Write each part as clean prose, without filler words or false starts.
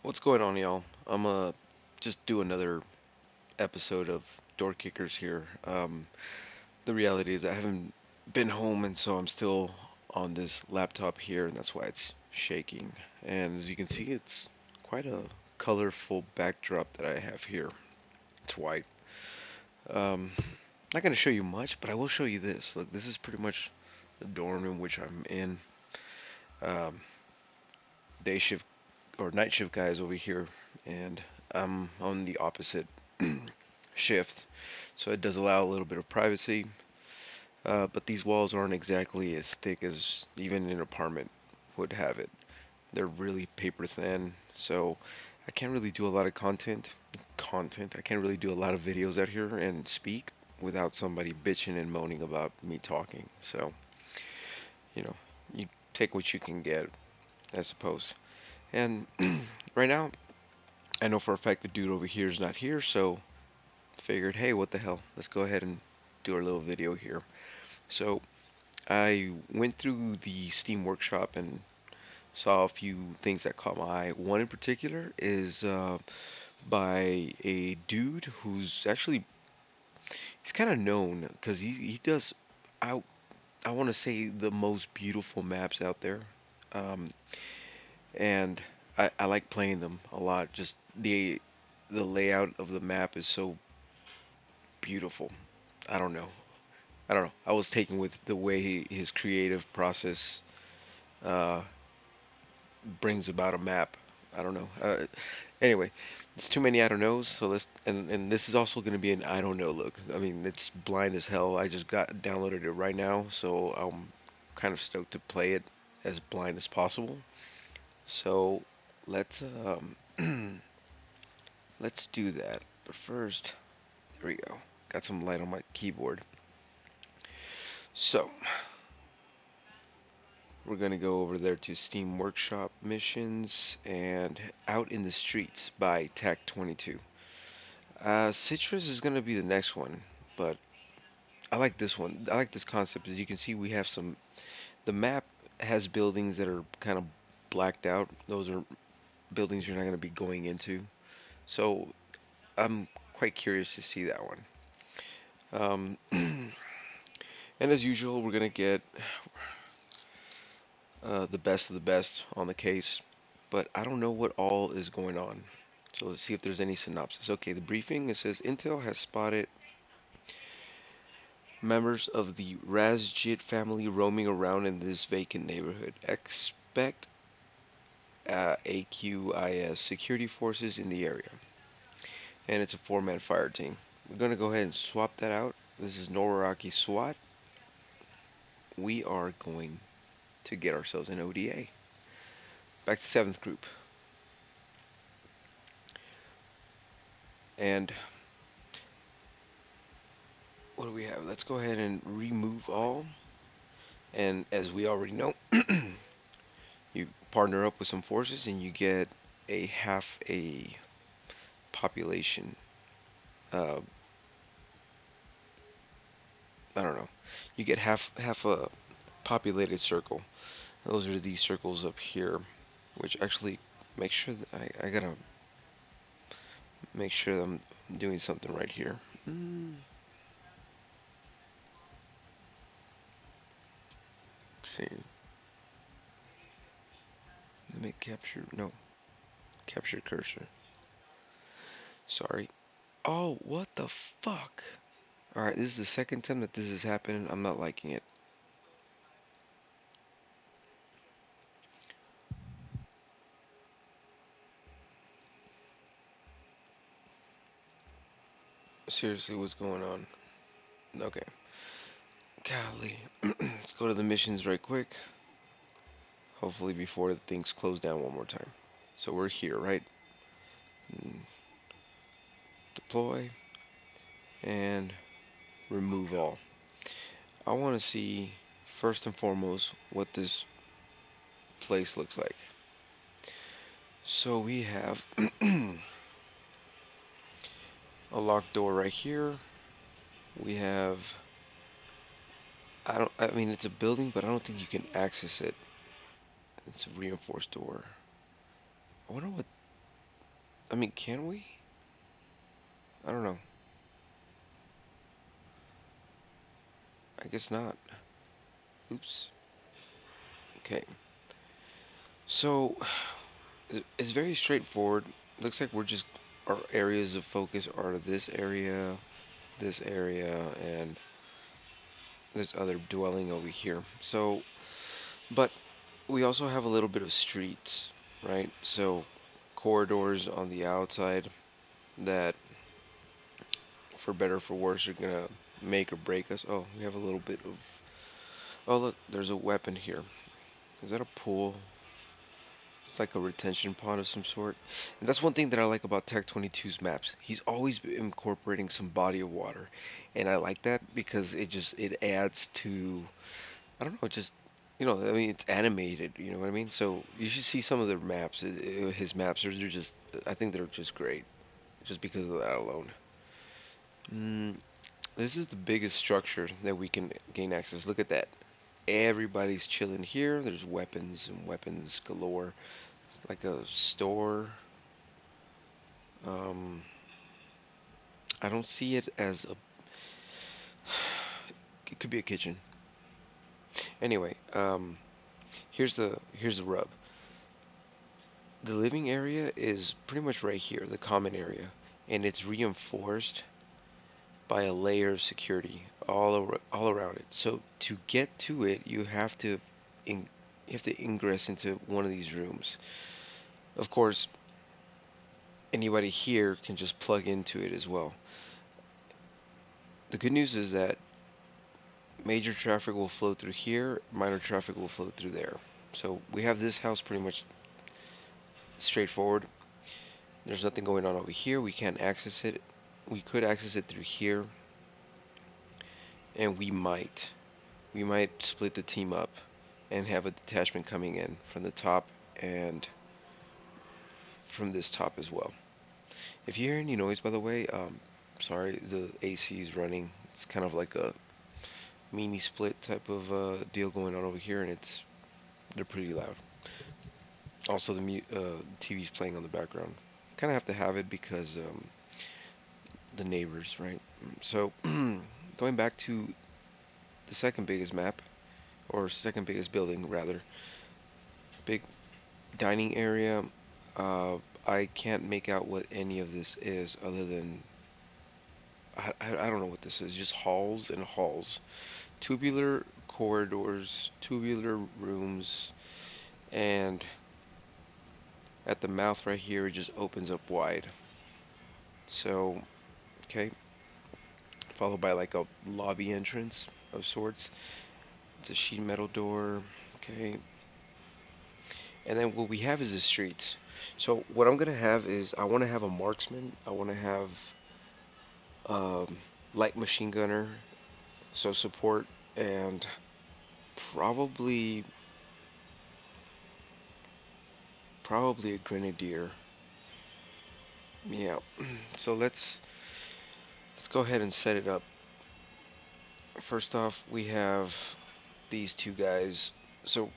What's going on, y'all? I'm just do another episode of Door Kickers here. The reality is I haven't been home, and so I'm still on this laptop here, and that's why it's shaking. And as you can see, it's quite a colorful backdrop that I have here. It's white. Um, Not gonna show you much, but I will show you this. Look, this is pretty much the dorm in which I'm in. Um, Day shift or night shift guys over here, and I'm on the opposite shift, so it does allow a little bit of privacy. But these walls aren't exactly as thick as even an apartment would have it. They're really paper thin, so I can't really do a lot of content. I can't really do a lot of videos out here and speak without somebody bitching and moaning about me talking. So, you know, you take what you can get, I suppose. And right now, I know for a fact the dude over here is not here, so figured, hey, what the hell? Let's go ahead and do our little video here. So I went through the Steam Workshop and saw a few things that caught my eye. One in particular is by a dude who's actually he's kind of known because he does I I want to say the most beautiful maps out there, um, and I like playing them a lot. Just the layout of the map is so beautiful. I don't know. I don't know. I was taken with the way his creative process uh, brings about a map. I don't know. Anyway, it's too many I don't knows. So let's and this is also going to be an I don't know look. I mean, it's blind as hell. I just got downloaded it right now, so I'm kind of stoked to play it as blind as possible. So let's let's do that. But first, there we go. Got some light on my keyboard. So we're going to go over there to Steam Workshop missions and Out in the Streets by TAC 22. Citrus is going to be the next one, but I like this one. I like this concept. As you can see, we have some. The map has buildings that are kind of blacked out. Those are buildings you're not going to be going into. So I'm quite curious to see that one. And as usual, we're going to get the best of the best on the case, but I don't know what all is going on. So let's see if there's any synopsis. Okay, the briefing, it says Intel has spotted members of the Razjit family roaming around in this vacant neighborhood. Expect AQIS security forces in the area. And it's a four-man fire team. We're going to go ahead and swap that out. This is Noraraki SWAT. We are going to get ourselves an ODA. Back to 7th group. And what do we have? Let's go ahead and remove all. And as we already know, you partner up with some forces and you get a half a population. Uh, I don't know. You get half a populated circle. Those are these circles up here, which actually make sure that I gotta make sure that I'm doing something right here. Let's see, let me capture. No, capture cursor. Sorry. Oh, what the fuck? All right, this is the second time that this is happening. I'm not liking it. Seriously, what's going on? Okay. Golly. Let's go to the missions right quick. Hopefully before things close down one more time. So we're here, right? Deploy and remove all. I want to see first and foremost what this place looks like. So we have a locked door right here. We have I mean it's a building, but I don't think you can access it. It's a reinforced door. I wonder what. I mean, can we? I don't know. I guess not. Oops. Okay. So, it's very straightforward. Looks like we're just, our areas of focus are this area, and this other dwelling over here. So, but we also have a little bit of streets, right? So, corridors on the outside that, for better or for worse, are gonna make or break us. Oh, we have a little bit of. Oh, look, there's a weapon here. Is that a pool? It's like a retention pond of some sort. And that's one thing that I like about Tech 22's maps. He's always incorporating some body of water, and I like that because it adds to, I don't know, just, I mean, it's animated. You know what I mean? So you should see some of the maps. His maps are, they're just, I think they're just great, just because of that alone. Mm, this is the biggest structure that we can gain access. Look at that. Everybody's chilling here. There's weapons and weapons galore. It's like a store. Um, I don't see it as a. It could be a kitchen. Anyway, here's the rub. The living area is pretty much right here, the common area, and it's reinforced by a layer of security all around it. So to get to it, in, you have to ingress into one of these rooms. Of course, anybody here can just plug into it as well. The good news is that major traffic will flow through here, minor traffic will flow through there. So we have this house pretty much straightforward. There's nothing going on over here. We can't access it. We could access it through here, and we might split the team up and have a detachment coming in from the top and from this top as well. If you hear any noise, by the way, sorry, the AC is running. It's kind of like a mini split type of deal going on over here, and they're pretty loud. Also, the TV's playing on the background. Kind of have to have it because the neighbors, right? So, going back to the second biggest map, or second biggest building rather, big dining area. Uh, I can't make out what any of this is other than I don't know what this is. Just halls and halls, tubular corridors, tubular rooms, and at the mouth right here it just opens up wide. So, okay, followed by like a lobby entrance of sorts. It's a sheet metal door. Okay, and then what we have is the streets. So what I'm gonna have is I want to have a marksman. I want to have um, light machine gunner, so support, and probably probably a grenadier. Yeah. So let's go ahead and set it up. First off, we have these two guys. So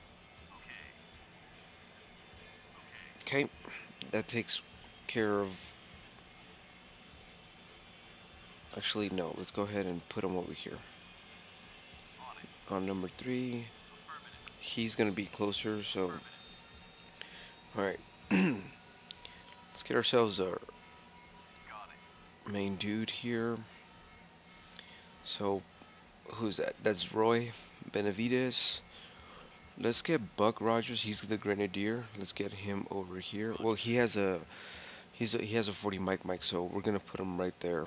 okay, that takes care of. Actually, no. Let's go ahead and put him over here on number three. He's gonna be closer. So all right. Let's get ourselves a main dude here. So who's that? That's Roy Benavides. Let's get Buck Rogers. He's the Grenadier. Let's get him over here. Well, he has a 40 mic, so we're gonna put him right there.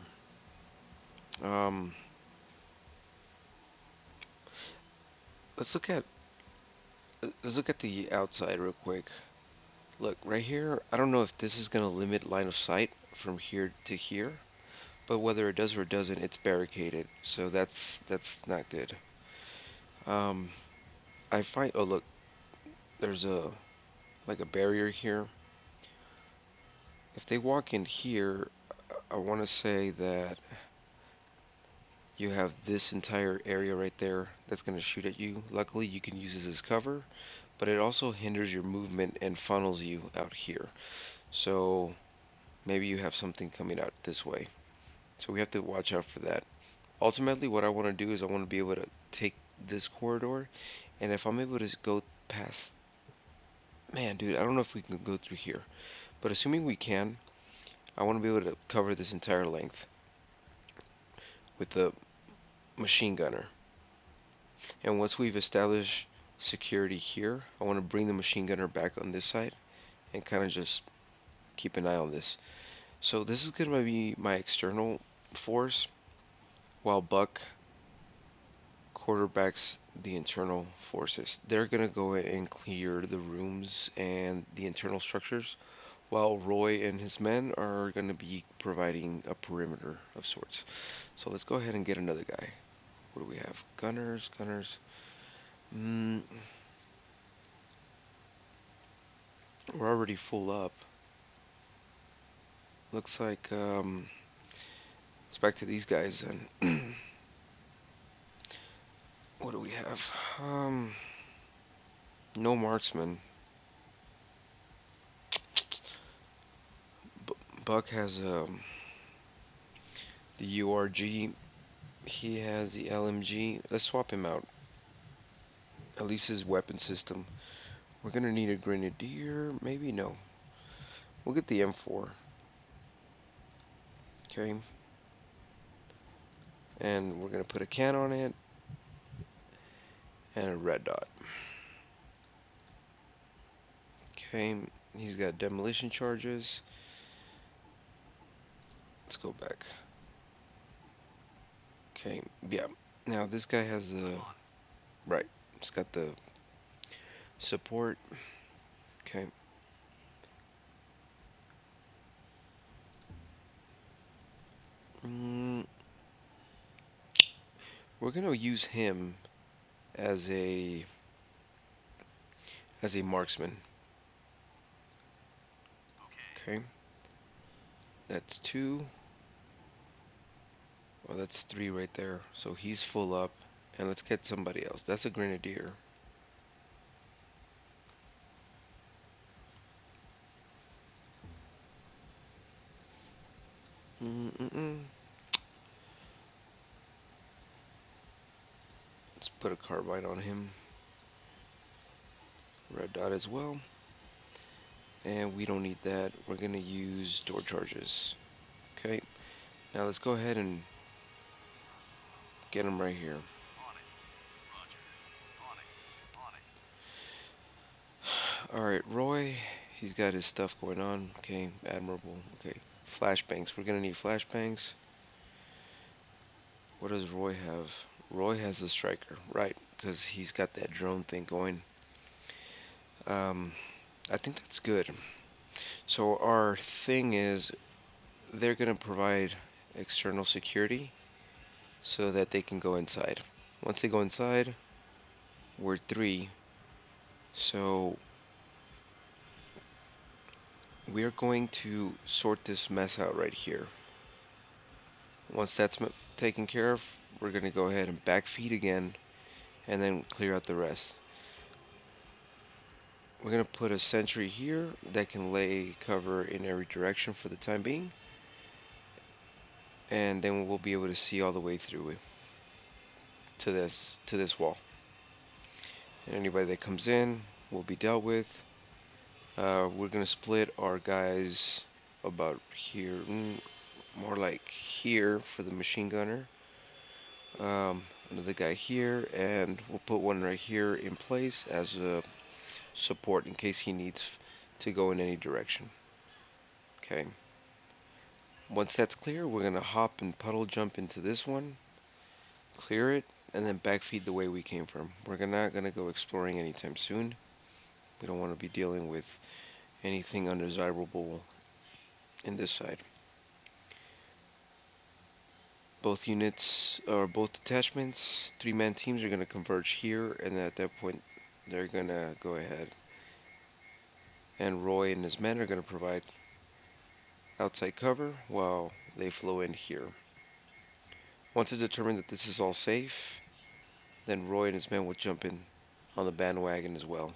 Um, let's look at let's look at the outside real quick. Look right here. I don't know if this is gonna limit line of sight from here to here, but whether it does or it doesn't, it's barricaded. So that's not good. Um, I find. Oh look, there's a like a barrier here. If they walk in here, I want to say that you have this entire area right there that's going to shoot at you. Luckily, you can use this as cover, but it also hinders your movement and funnels you out here. So maybe you have something coming out this way. So we have to watch out for that. Ultimately, what I want to do is I want to be able to take this corridor, and if I'm able to go past, man, dude, I don't know if we can go through here, but assuming we can, I want to be able to cover this entire length with the machine gunner. And once we've established security here, I want to bring the machine gunner back on this side and kind of just keep an eye on this. So this is going to be my external force, while Buck quarterbacks the internal forces. They're going to go and clear the rooms and the internal structures, while Roy and his men are going to be providing a perimeter of sorts. So let's go ahead and get another guy. What do we have? Gunners, gunners. Mm, we're already full up. Looks like it's back to these guys then. What do we have? No marksman. Buck has the URG. He has the LMG. Let's swap him out. At least his weapon system. We're gonna need a grenadier. Maybe no. We'll get the M4. Okay. And we're gonna put a can on it and a red dot. Okay. He's got demolition charges. Let's go back. Okay. Yeah. Now this guy has the right. It's got the support. Okay. Mm, we're gonna use him as a marksman. Okay. That's two. Well, that's three right there. So he's full up. And let's get somebody else. That's a grenadier. Mm-mm-mm. Let's put a carbine on him. Red dot as well. And we don't need that. We're gonna use door charges. Okay. Now let's go ahead and get him right here. Alright, Roy. He's got his stuff going on. Okay, admirable. Okay. Flashbangs. We're gonna need flashbangs. What does Roy have? Roy has the striker, right? Because he's got that drone thing going. Um, I think that's good. So our thing is, they're gonna provide external security so that they can go inside. Once they go inside, we're three. So we're going to sort this mess out right here. Once that's taken care of, we're gonna go ahead and backfeed again and then clear out the rest. We're going to put a sentry here that can lay cover in every direction for the time being. And then we'll be able to see all the way through it to this wall. And anybody that comes in will be dealt with. We're going to split our guys about here, more like here for the machine gunner. Another guy here, and we'll put one right here in place as a support in case he needs to go in any direction. Okay. Once that's clear, we're gonna hop and puddle jump into this one, clear it, and then backfeed the way we came from. We're not gonna go exploring anytime soon. We don't want to be dealing with anything undesirable in this side. Both units, or both detachments, three-man teams are gonna converge here, and at that point, they're gonna go ahead. And Roy and his men are gonna provide outside cover while they flow in here. Once it's determined that this is all safe, then Roy and his men will jump in on the bandwagon as well.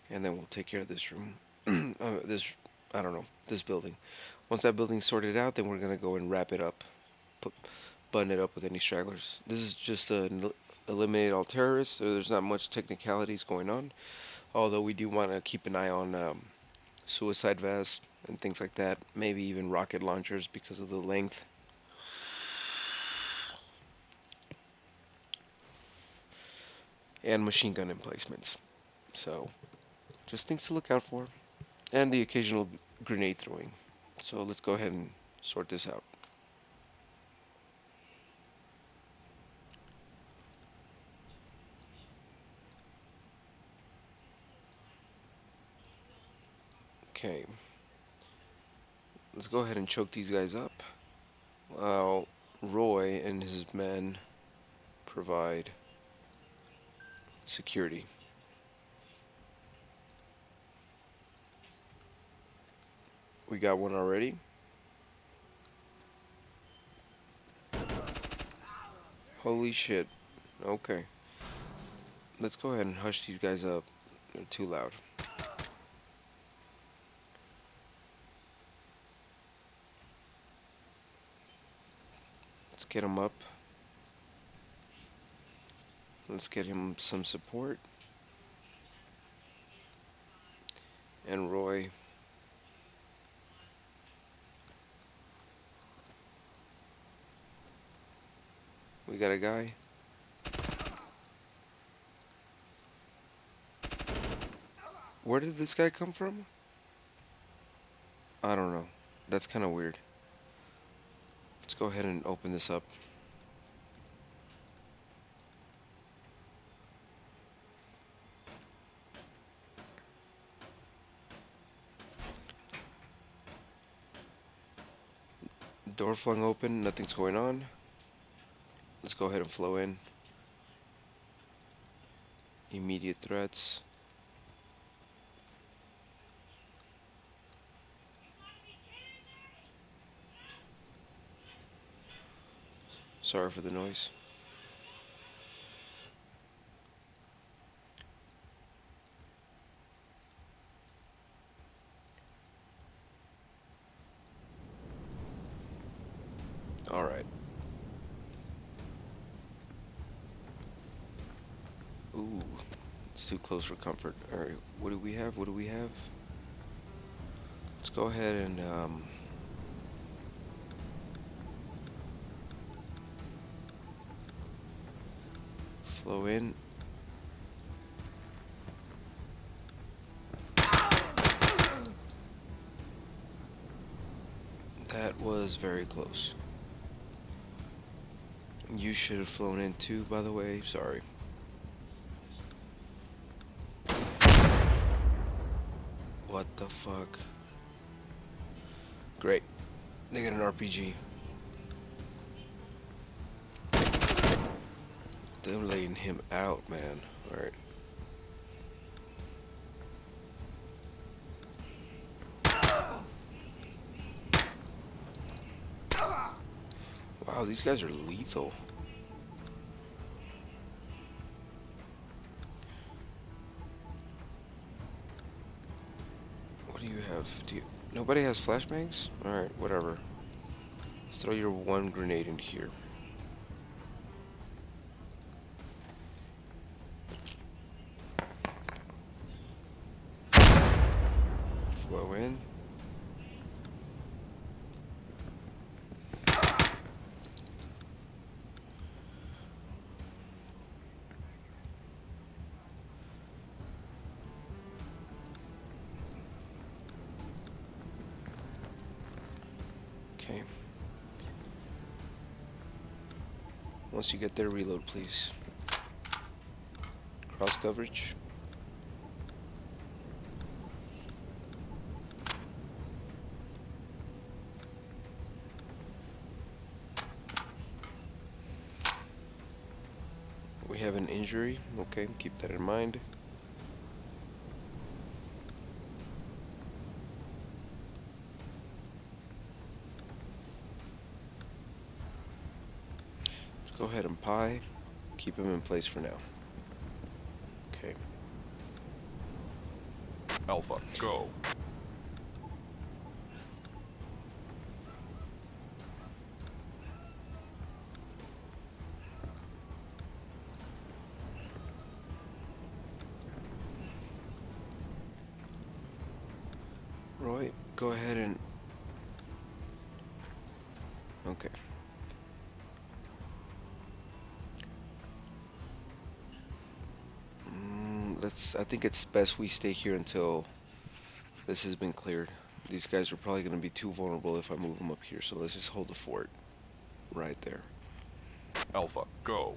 And then we'll take care of this room, this I don't know, this building. Once that building's sorted out, then we're gonna go and wrap it up, put, button it up with any stragglers. This is just to eliminate all terrorists, so there's not much technicalities going on. Although we do want to keep an eye on suicide vests and things like that. Maybe even rocket launchers because of the length. And machine gun emplacements. So, just things to look out for. And the occasional grenade throwing. So let's go ahead and sort this out. Okay, let's go ahead and choke these guys up. While Roy and his men provide security. We got one already. Holy shit. Okay. Let's go ahead and hush these guys up. They're too loud. Let's get him up. Let's get him some support. And Roy. We got a guy. Where did this guy come from? I don't know. That's kind of weird. Let's go ahead and open this up. Door flung open, nothing's going on. Let's go ahead and flow in. Immediate threats. Sorry for the noise. Alright. Ooh, it's too close for comfort. Alright, what do we have? What do we have? Let's go ahead and flow in. That was very close. You should have flown in too, by the way. Sorry. What the fuck? Great. They got an RPG. They're laying him out, man. Alright. Wow, these guys are lethal. What do you have? Nobody has flashbangs? Alright, whatever. Let's throw your one grenade in here. Flow in. Okay. Once you get there, reload, please. Cross coverage. We have an injury. Okay, keep that in mind. Let's go ahead and pie. Keep him in place for now. Okay. Alpha, go. Roy, go ahead and... Okay. I think it's best we stay here until this has been cleared. These guys are probably going to be too vulnerable if I move them up here, so let's just hold the fort right there. Alpha, go.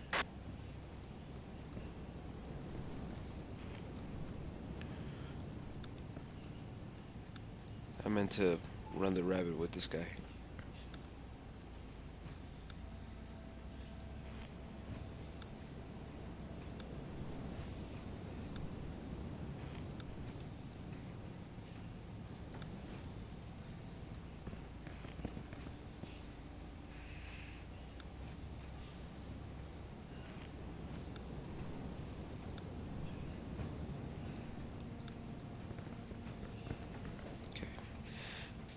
I meant to run the rabbit with this guy.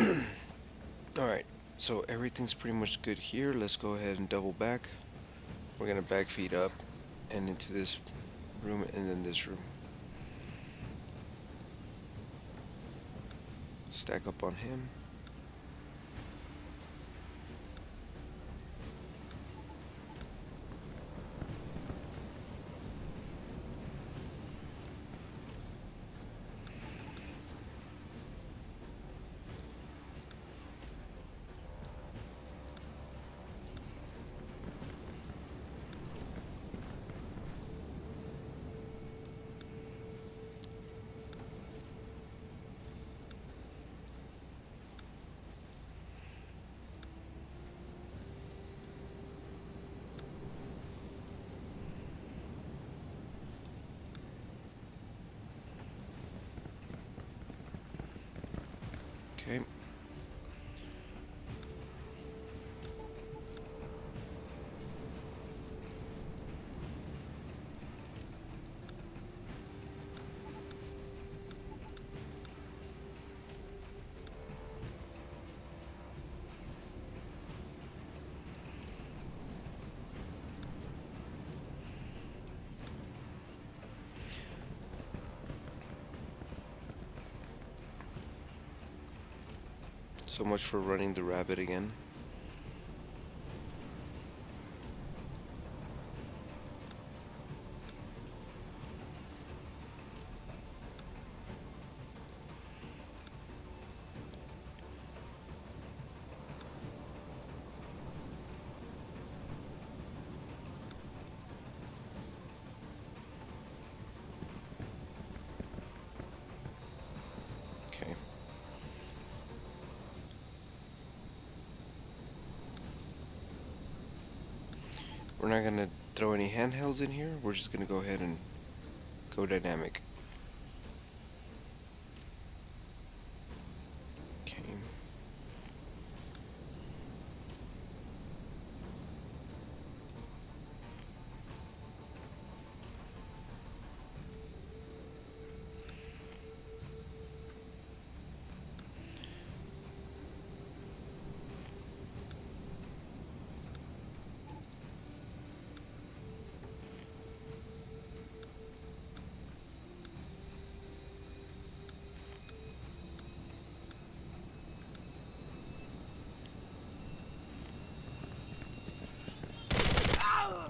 Okay. Alright, so everything's pretty much good here. Let's go ahead and double back. We're going to back feed up and into this room and then this room. Stack up on him. Okay. So much for running the rabbit again. Okay. We're not gonna throw any handhelds in here. We're just gonna go ahead and go dynamic. Okay.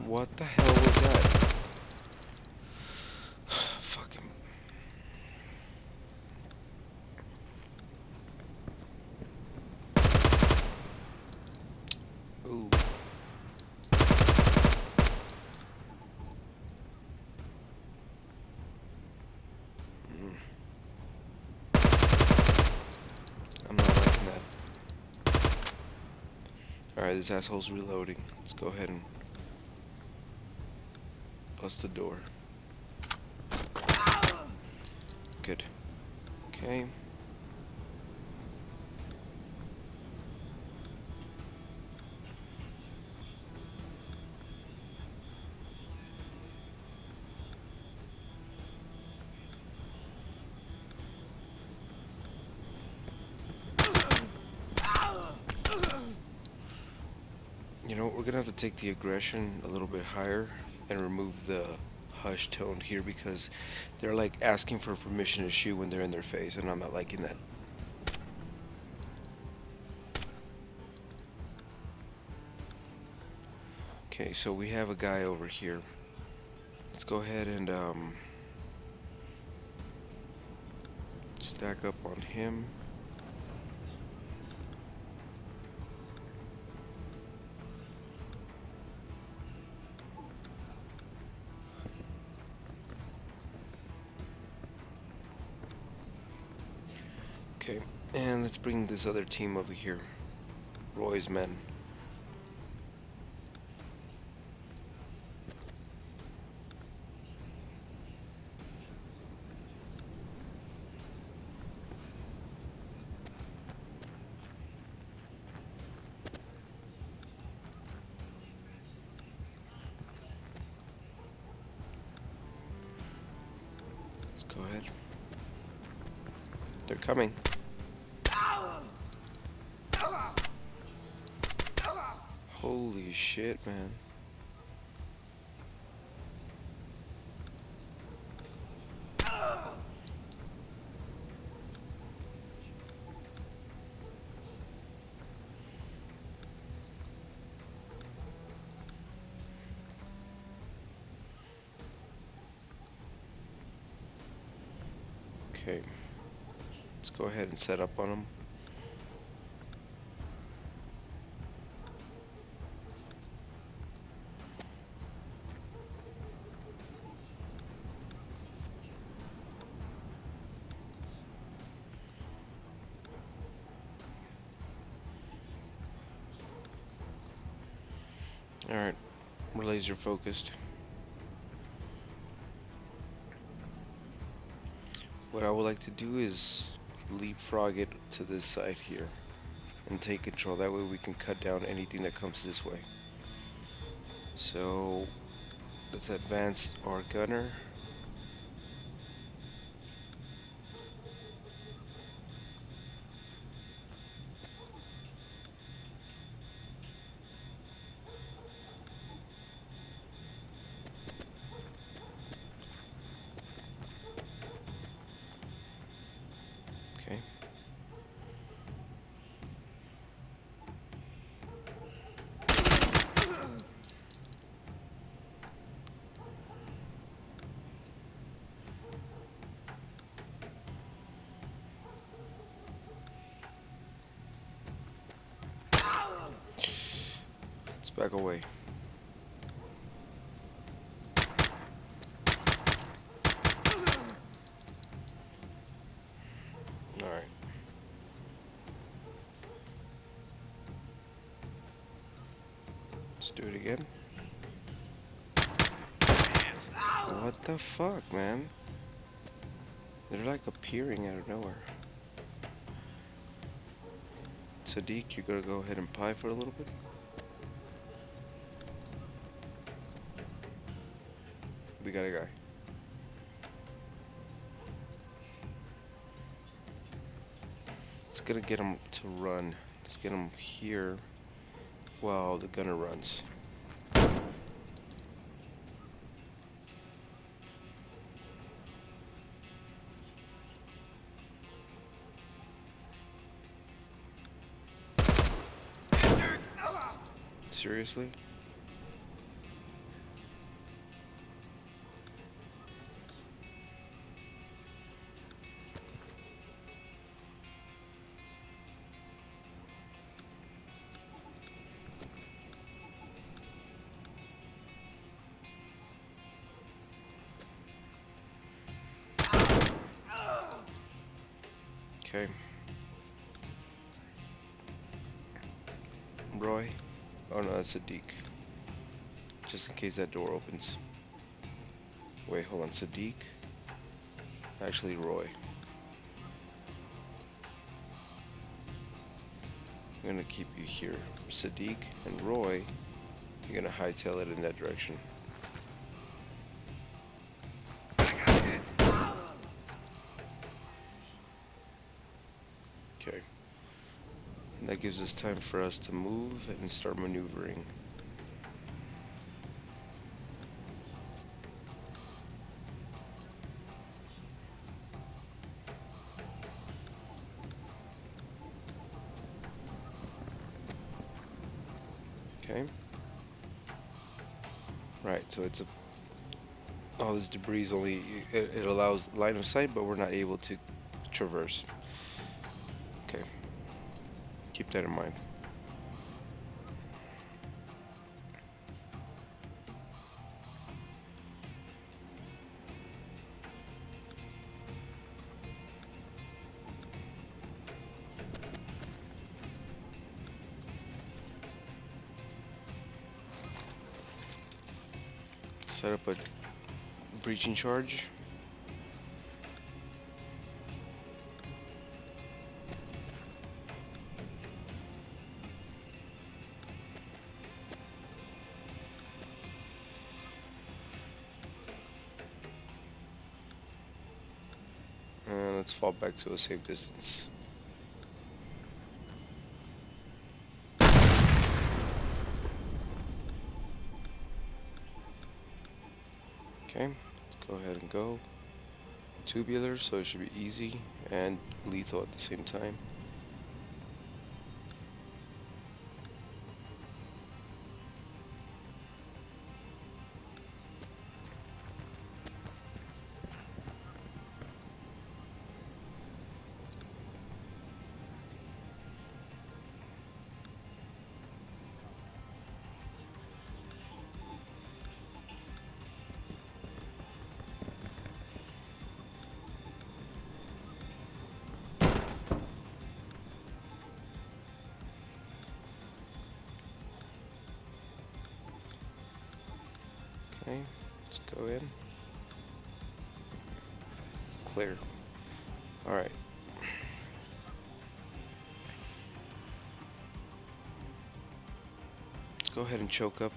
What the hell was that? Fuck him. Ooh. Mm. I'm not liking that. Alright, this asshole's reloading. Let's go ahead and bust the door. Good. Okay. You know, we're gonna have to take the aggression a little bit higher and remove the hush tone here because they're like asking for permission to shoot when they're in their face, and I'm not liking that. Okay, so we have a guy over here. Let's go ahead and stack up on him. Okay, and let's bring this other team over here. Roy's men. Let's go ahead. They're coming. Holy shit, man. Okay. Let's go ahead and set up on them. Alright, we're laser focused. What I would like to do is leapfrog it to this side here and take control. That way we can cut down anything that comes this way. So let's advance our gunner. Okay. Let's back away. Alright. Let's do it again. What the fuck, man? They're like appearing out of nowhere. Sadiq, you gotta go ahead and pie for a little bit. We got a guy. It's gonna get him to run. Let's get him here while the gunner runs. Seriously? Okay. Roy? Oh no, that's Sadiq. Just in case that door opens. Wait, hold on, Sadiq? Actually, Roy. I'm gonna keep you here. Sadiq and Roy, you're gonna hightail it in that direction. Okay. And that gives us time for us to move and start maneuvering. Okay. Right, so it's a all this debris is only it allows line of sight, but we're not able to traverse. Okay, keep that in mind. Set up a breaching charge. And let's fall back to a safe distance. Okay, let's go ahead and go. Tubular, so it should be easy and lethal at the same time. Okay, let's go in. Clear. Alright. Let's go ahead and choke up.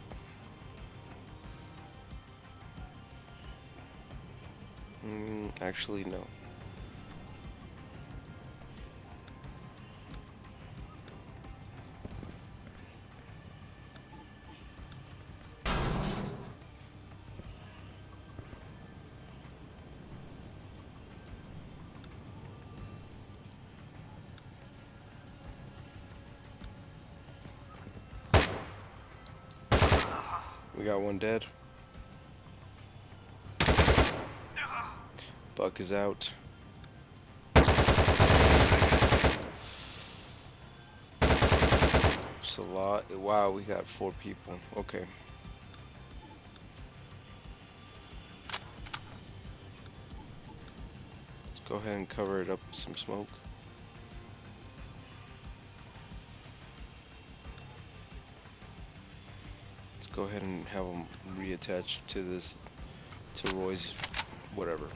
Actually, no. We got one dead. Buck is out. It's a lot. Wow, we got 4 people. Okay. Let's go ahead and cover it up with some smoke. Let's go ahead and have them reattach to this, to Roy's whatever.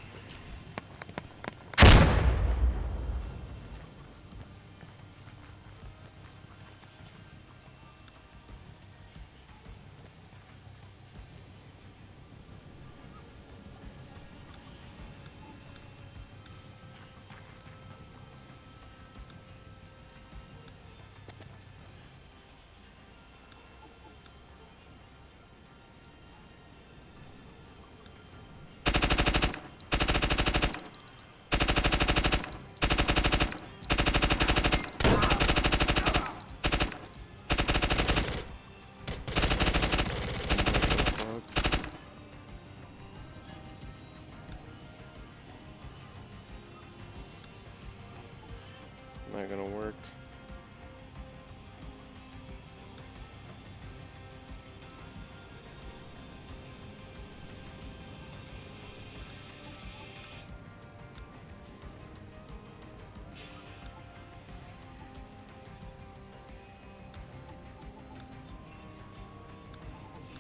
Not gonna work.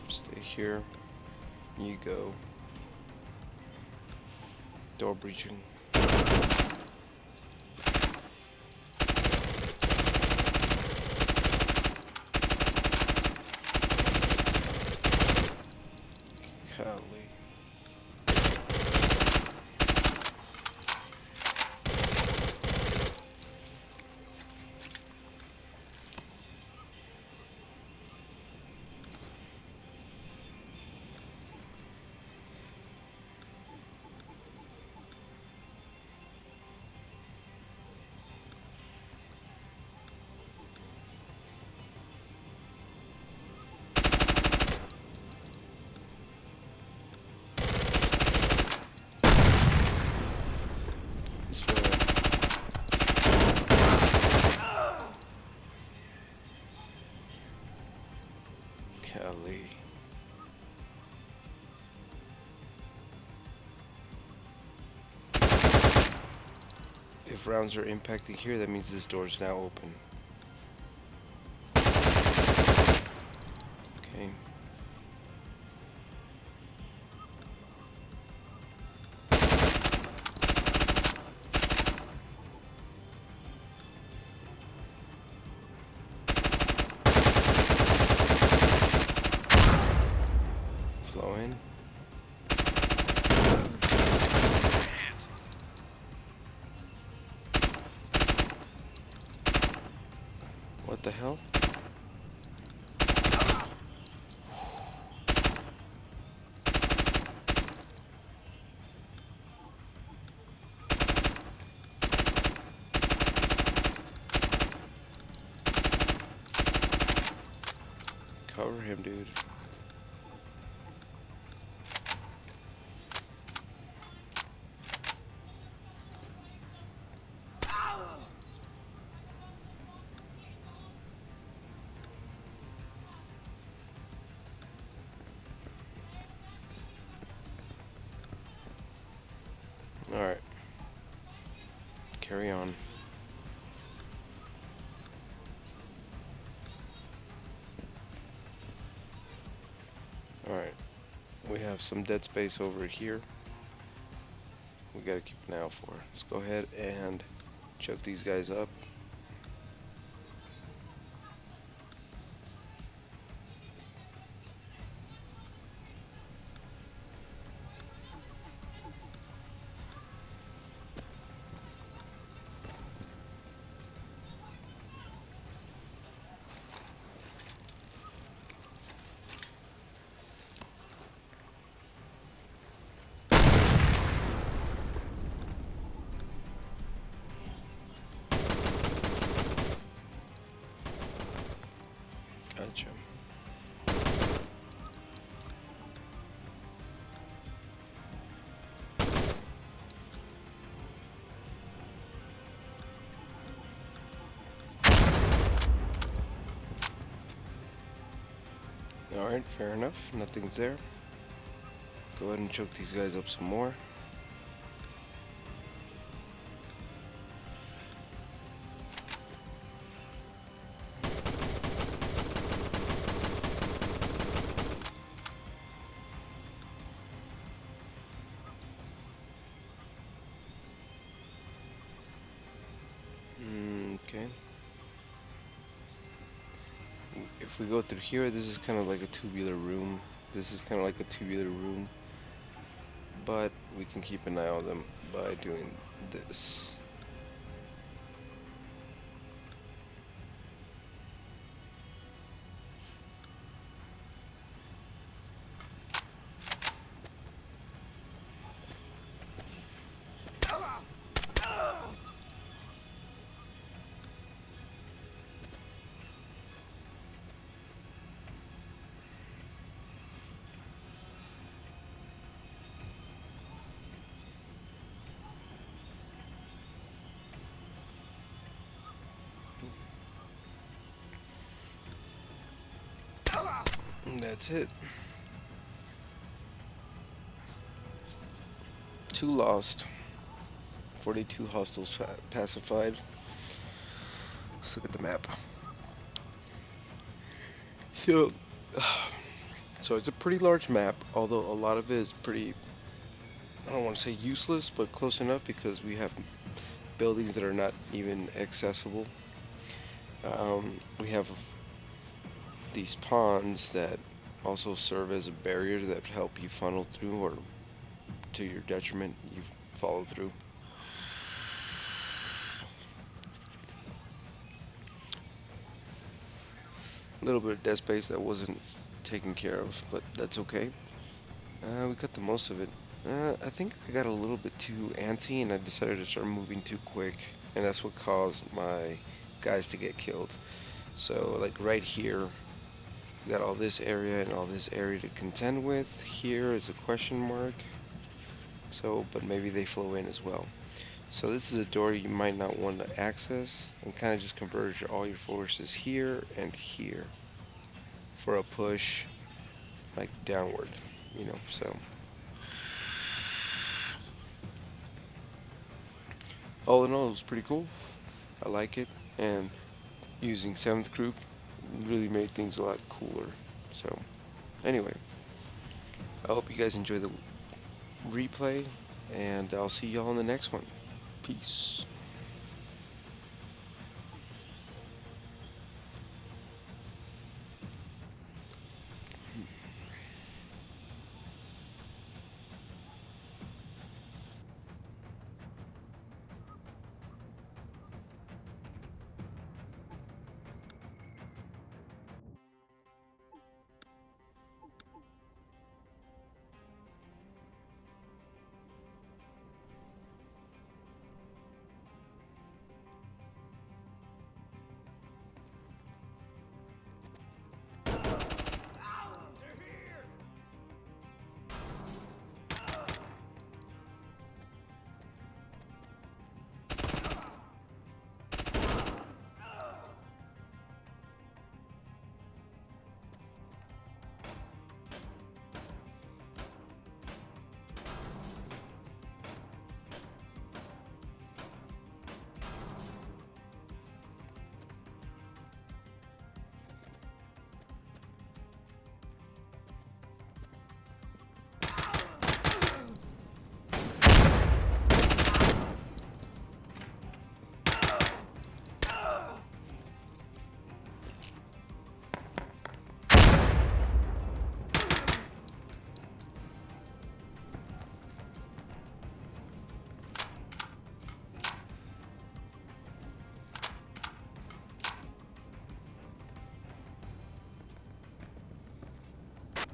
Stay here. You go. Door breaching. Golly. rounds are impacting here, that means this door is now open. Okay. Flow in. What the hell? Cover him, dude. Alright. Carry on. Alright. We have some dead space over here. We gotta keep an eye out for. Let's go ahead and choke these guys up. Gotcha. Alright, fair enough. Nothing's there. Go ahead and choke these guys up some more. Okay. If we go through here, this is kind of like a tubular room. This is kind of like a tubular room. But we can keep an eye on them by doing this. And that's it. 2 lost. 42 hostiles pacified. Let's look at the map. So, so it's a pretty large map, although a lot of it is pretty, I don't want to say useless, but close enough because we have buildings that are not even accessible. We have these ponds that also serve as a barrier that help you funnel through, or to your detriment, you follow through. A little bit of dead space that wasn't taken care of, but that's okay. We got the most of it. I think I got a little bit too antsy and I decided to start moving too quick, and that's what caused my guys to get killed. So like right here, we got all this area and all this area to contend with. Here is a question mark. So, but maybe they flow in as well. So this is a door you might not want to access, and kind of just converge all your forces here and here for a push like downward, you know. So all in all, it was pretty cool. I like it, and using seventh group really made things a lot cooler. So anyway, I hope you guys enjoy the replay, and I'll see y'all in the next one. Peace.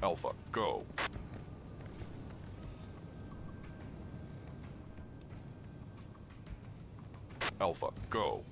Alpha, go. Alpha, go.